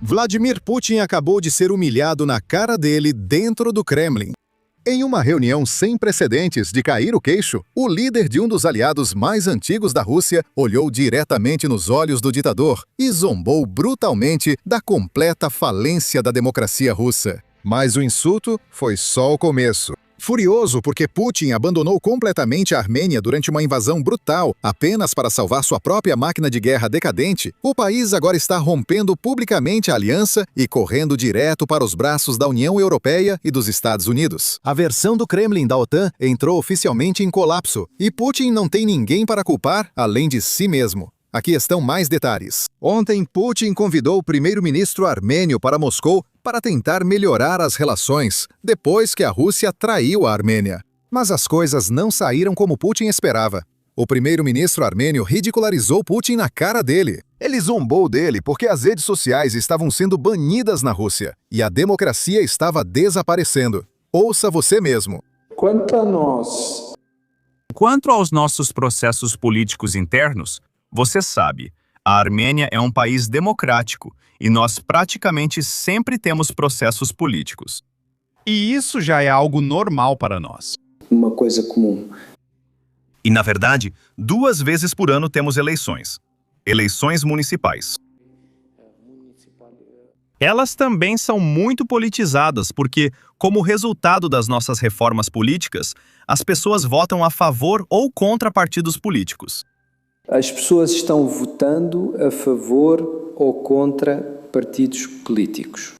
Vladimir Putin acabou de ser humilhado na cara dele dentro do Kremlin. Em uma reunião sem precedentes de cair o queixo, o líder de um dos aliados mais antigos da Rússia olhou diretamente nos olhos do ditador e zombou brutalmente da completa falência da democracia russa. Mas o insulto foi só o começo. Furioso porque Putin abandonou completamente a Armênia durante uma invasão brutal apenas para salvar sua própria máquina de guerra decadente, o país agora está rompendo publicamente a aliança e correndo direto para os braços da União Europeia e dos Estados Unidos. A versão do Kremlin da OTAN entrou oficialmente em colapso e Putin não tem ninguém para culpar além de si mesmo. Aqui estão mais detalhes. Ontem, Putin convidou o primeiro-ministro armênio para Moscou para tentar melhorar as relações, depois que a Rússia traiu a Armênia. Mas as coisas não saíram como Putin esperava. O primeiro-ministro armênio ridicularizou Putin na cara dele. Ele zombou dele porque as redes sociais estavam sendo banidas na Rússia e a democracia estava desaparecendo. Ouça você mesmo. Quanto a nós. Quanto aos nossos processos políticos internos, você sabe, a Armênia é um país democrático e nós praticamente sempre temos processos políticos. E isso já é algo normal para nós. Uma coisa comum. E, na verdade, 2 vezes por ano temos eleições. Eleições municipais. Elas também são muito politizadas porque, como resultado das nossas reformas políticas, as pessoas votam a favor ou contra partidos políticos. As pessoas estão votando a favor ou contra partidos políticos.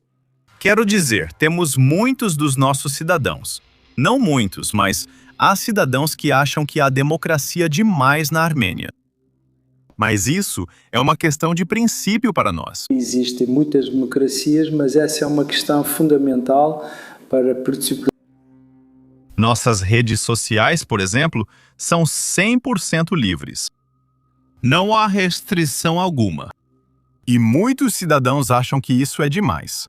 Quero dizer, temos muitos dos nossos cidadãos. Não muitos, mas há cidadãos que acham que há democracia demais na Armênia. Mas isso é uma questão de princípio para nós. Existem muitas democracias, mas essa é uma questão fundamental para participar. Nossas redes sociais, por exemplo, são 100% livres. Não há restrição alguma. E muitos cidadãos acham que isso é demais.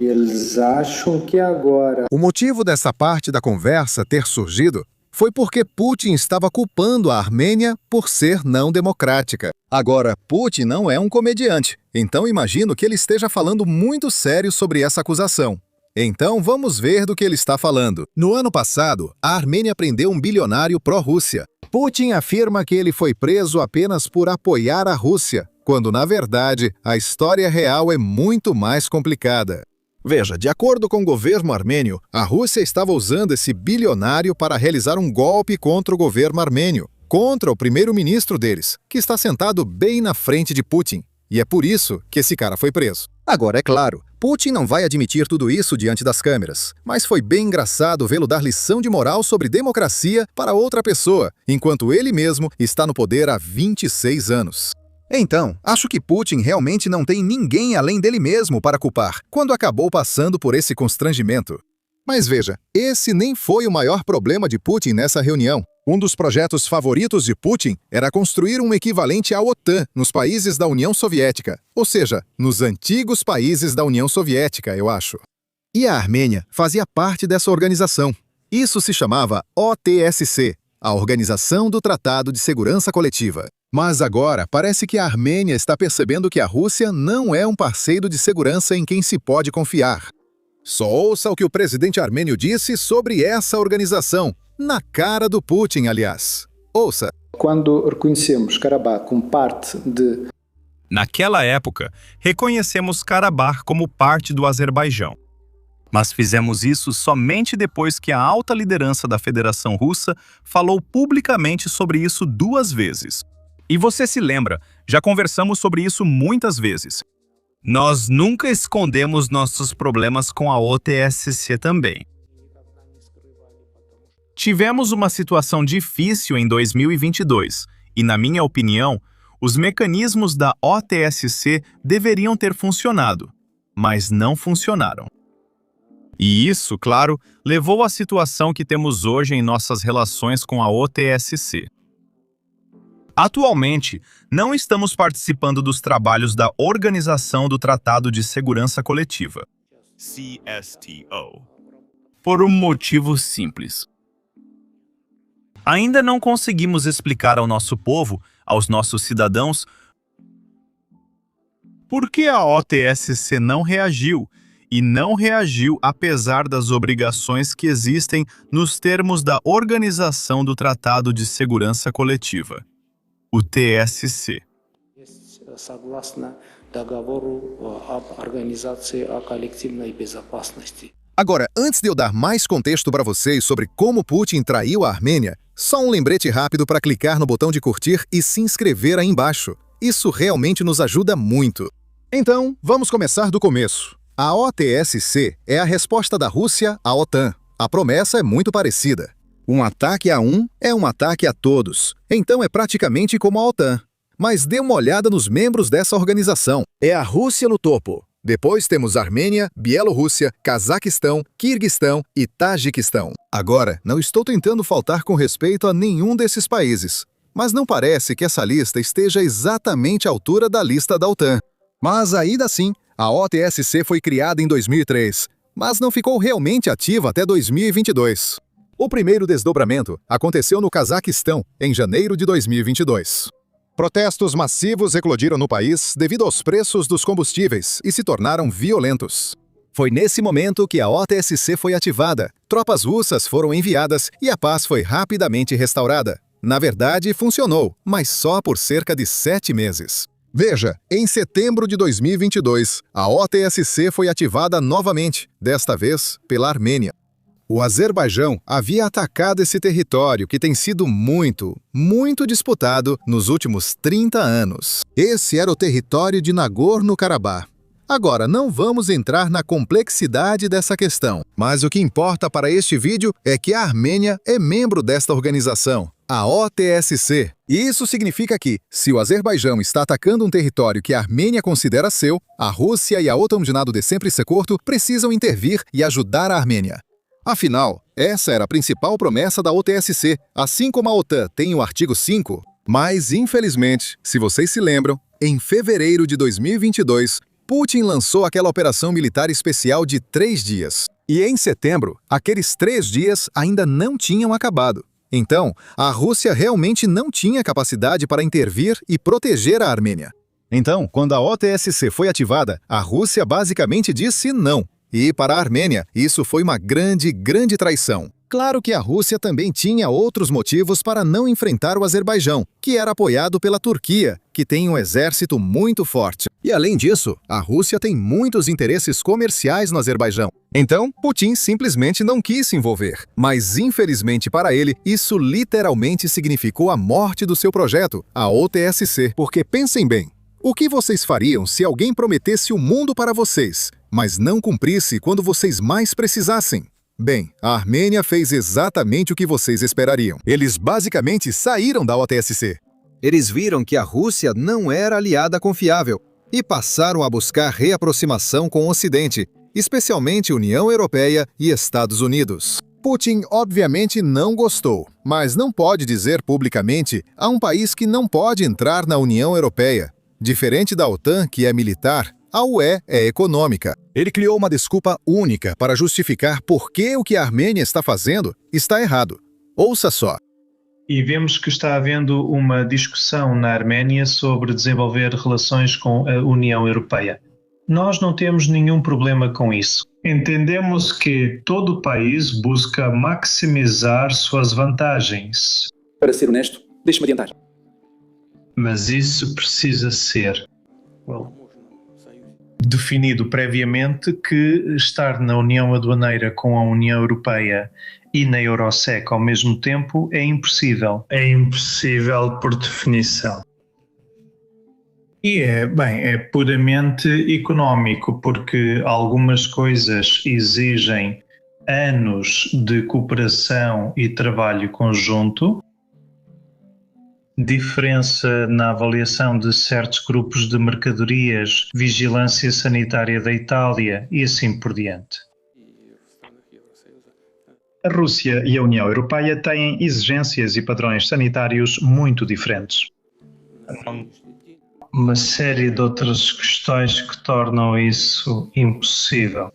Eles acham que agora... O motivo dessa parte da conversa ter surgido foi porque Putin estava culpando a Armênia por ser não democrática. Agora, Putin não é um comediante, então imagino que ele esteja falando muito sério sobre essa acusação. Então vamos ver do que ele está falando. No ano passado, a Armênia prendeu um bilionário pró-Rússia. Putin afirma que ele foi preso apenas por apoiar a Rússia, quando, na verdade, a história real é muito mais complicada. Veja, de acordo com o governo armênio, a Rússia estava usando esse bilionário para realizar um golpe contra o governo armênio, contra o primeiro-ministro deles, que está sentado bem na frente de Putin. E é por isso que esse cara foi preso. Agora, é claro, Putin não vai admitir tudo isso diante das câmeras, mas foi bem engraçado vê-lo dar lição de moral sobre democracia para outra pessoa, enquanto ele mesmo está no poder há 26 anos. Então, acho que Putin realmente não tem ninguém além dele mesmo para culpar, quando acabou passando por esse constrangimento. Mas veja, esse nem foi o maior problema de Putin nessa reunião. Um dos projetos favoritos de Putin era construir um equivalente à OTAN nos países da União Soviética, ou seja, nos antigos países da União Soviética, eu acho. E a Armênia fazia parte dessa organização. Isso se chamava OTSC, a Organização do Tratado de Segurança Coletiva. Mas agora parece que a Armênia está percebendo que a Rússia não é um parceiro de segurança em quem se pode confiar. Só ouça o que o presidente armênio disse sobre essa organização, na cara do Putin, aliás. Ouça. Quando reconhecemos Karabakh como parte de... Naquela época, reconhecemos Karabakh como parte do Azerbaijão. Mas fizemos isso somente depois que a alta liderança da Federação Russa falou publicamente sobre isso 2 vezes. E você se lembra, já conversamos sobre isso muitas vezes. Nós nunca escondemos nossos problemas com a OTSC também. Tivemos uma situação difícil em 2022 e, na minha opinião, os mecanismos da OTSC deveriam ter funcionado, mas não funcionaram. E isso, claro, levou à situação que temos hoje em nossas relações com a OTSC. Atualmente, não estamos participando dos trabalhos da Organização do Tratado de Segurança Coletiva, CSTO, por um motivo simples. Ainda não conseguimos explicar ao nosso povo, aos nossos cidadãos, Por que a OTSC não reagiu? E não reagiu apesar das obrigações que existem nos termos da Organização do Tratado de Segurança Coletiva, o TSC. Согласно договору об Организации о коллективной безопасности. Agora, antes de eu dar mais contexto para vocês sobre como Putin traiu a Armênia, só um lembrete rápido para clicar no botão de curtir e se inscrever aí embaixo. Isso realmente nos ajuda muito. Então, vamos começar do começo. A OTSC é a resposta da Rússia à OTAN. A promessa é muito parecida. Um ataque a um é um ataque a todos. Então é praticamente como a OTAN. Mas dê uma olhada nos membros dessa organização. É a Rússia no topo. Depois temos Armênia, Bielorrússia, Cazaquistão, Quirguistão e Tajiquistão. Agora, não estou tentando faltar com respeito a nenhum desses países. Mas não parece que essa lista esteja exatamente à altura da lista da OTAN. Mas ainda assim, a OTSC foi criada em 2003, mas não ficou realmente ativa até 2022. O primeiro desdobramento aconteceu no Cazaquistão, em janeiro de 2022. Protestos massivos eclodiram no país devido aos preços dos combustíveis e se tornaram violentos. Foi nesse momento que a OTSC foi ativada, tropas russas foram enviadas e a paz foi rapidamente restaurada. Na verdade, funcionou, mas só por cerca de 7 meses. Veja, em setembro de 2022, a OTSC foi ativada novamente, desta vez pela Armênia. O Azerbaijão havia atacado esse território que tem sido muito disputado nos últimos 30 anos. Esse era o território de Nagorno-Karabakh. Agora, não vamos entrar na complexidade dessa questão, mas o que importa para este vídeo é que a Armênia é membro desta organização, a OTSC. E isso significa que, se o Azerbaijão está atacando um território que a Armênia considera seu, a Rússia e a OTAN de sempre Secorto precisam intervir e ajudar a Armênia. Afinal, essa era a principal promessa da OTSC, assim como a OTAN tem o artigo 5. Mas, infelizmente, se vocês se lembram, em fevereiro de 2022, Putin lançou aquela operação militar especial de 3 dias. E em setembro, aqueles 3 dias ainda não tinham acabado. Então, a Rússia realmente não tinha capacidade para intervir e proteger a Armênia. Então, quando a OTSC foi ativada, a Rússia basicamente disse não. E para a Armênia, isso foi uma grande traição. Claro que a Rússia também tinha outros motivos para não enfrentar o Azerbaijão, que era apoiado pela Turquia, que tem um exército muito forte. E além disso, a Rússia tem muitos interesses comerciais no Azerbaijão. Então, Putin simplesmente não quis se envolver. Mas, infelizmente para ele, isso literalmente significou a morte do seu projeto, a OTSC. Porque pensem bem, o que vocês fariam se alguém prometesse o mundo para vocês, mas não cumprisse quando vocês mais precisassem? Bem, a Armênia fez exatamente o que vocês esperariam. Eles basicamente saíram da OTSC. Eles viram que a Rússia não era aliada confiável e passaram a buscar reaproximação com o Ocidente, especialmente União Europeia e Estados Unidos. Putin obviamente não gostou, mas não pode dizer publicamente a um país que não pode entrar na União Europeia. Diferente da OTAN, que é militar, a UE é econômica. Ele criou uma desculpa única para justificar por que o que a Armênia está fazendo está errado. Ouça só. E vemos que está havendo uma discussão na Arménia sobre desenvolver relações com a União Europeia. Nós não temos nenhum problema com isso. Entendemos que todo o país busca maximizar suas vantagens. Para ser honesto, deixe-me adiantar. Mas isso precisa ser definido previamente que estar na União Aduaneira com a União Europeia e na Eurosec ao mesmo tempo é impossível. É impossível por definição. E é puramente económico, porque algumas coisas exigem anos de cooperação e trabalho conjunto, diferença na avaliação de certos grupos de mercadorias, vigilância sanitária da Itália e assim por diante. A Rússia e a União Europeia têm exigências e padrões sanitários muito diferentes. Uma série de outras questões que tornam isso impossível.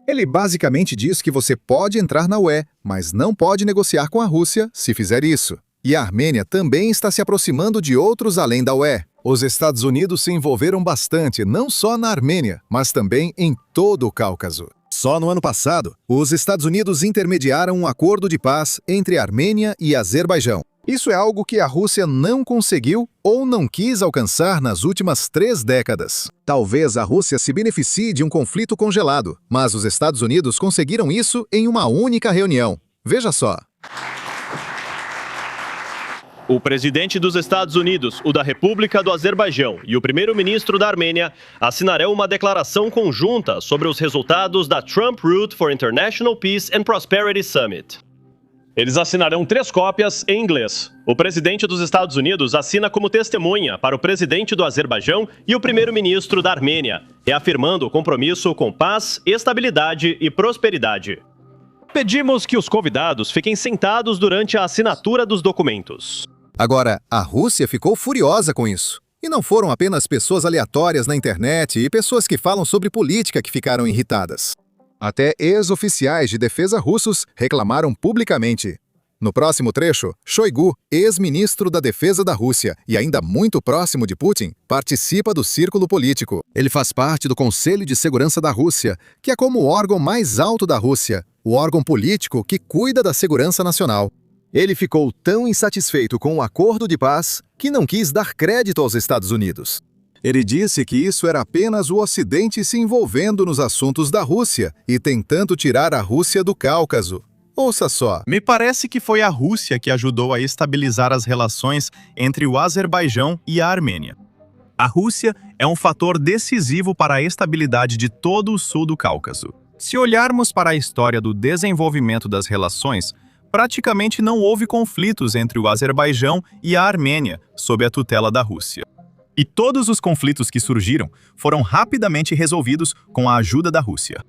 Ele basicamente diz que você pode entrar na UE, mas não pode negociar com a Rússia se fizer isso. E a Armênia também está se aproximando de outros além da UE. Os Estados Unidos se envolveram bastante, não só na Armênia, mas também em todo o Cáucaso. Só no ano passado, os Estados Unidos intermediaram um acordo de paz entre a Armênia e Azerbaijão. Isso é algo que a Rússia não conseguiu ou não quis alcançar nas últimas 3 décadas. Talvez a Rússia se beneficie de um conflito congelado, mas os Estados Unidos conseguiram isso em uma única reunião. Veja só. O presidente dos Estados Unidos, o da República do Azerbaijão e o primeiro-ministro da Armênia assinarão uma declaração conjunta sobre os resultados da Trump Route for International Peace and Prosperity Summit. Eles assinarão 3 cópias em inglês. O presidente dos Estados Unidos assina como testemunha para o presidente do Azerbaijão e o primeiro-ministro da Armênia, reafirmando o compromisso com paz, estabilidade e prosperidade. Pedimos que os convidados fiquem sentados durante a assinatura dos documentos. Agora, a Rússia ficou furiosa com isso. E não foram apenas pessoas aleatórias na internet e pessoas que falam sobre política que ficaram irritadas. Até ex-oficiais de defesa russos reclamaram publicamente. No próximo trecho, Shoigu, ex-ministro da Defesa da Rússia e ainda muito próximo de Putin, participa do círculo político. Ele faz parte do Conselho de Segurança da Rússia, que é como o órgão mais alto da Rússia, o órgão político que cuida da segurança nacional. Ele ficou tão insatisfeito com o acordo de paz que não quis dar crédito aos Estados Unidos. Ele disse que isso era apenas o Ocidente se envolvendo nos assuntos da Rússia e tentando tirar a Rússia do Cáucaso. Ouça só. Me parece que foi a Rússia que ajudou a estabilizar as relações entre o Azerbaijão e a Armênia. A Rússia é um fator decisivo para a estabilidade de todo o sul do Cáucaso. Se olharmos para a história do desenvolvimento das relações, praticamente não houve conflitos entre o Azerbaijão e a Armênia sob a tutela da Rússia. E todos os conflitos que surgiram foram rapidamente resolvidos com a ajuda da Rússia.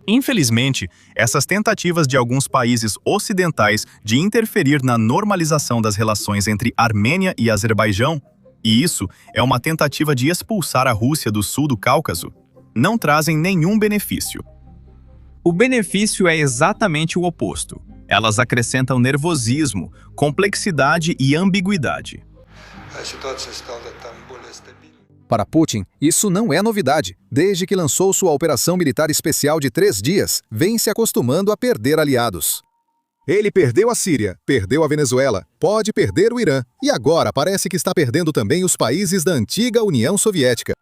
Infelizmente, essas tentativas de alguns países ocidentais de interferir na normalização das relações entre Armênia e Azerbaijão, e isso é uma tentativa de expulsar a Rússia do sul do Cáucaso, não trazem nenhum benefício. O benefício é exatamente o oposto. Elas acrescentam nervosismo, complexidade e ambiguidade. Para Putin, isso não é novidade. Desde que lançou sua operação militar especial de 3 dias, vem se acostumando a perder aliados. Ele perdeu a Síria, perdeu a Venezuela, pode perder o Irã, e agora parece que está perdendo também os países da antiga União Soviética.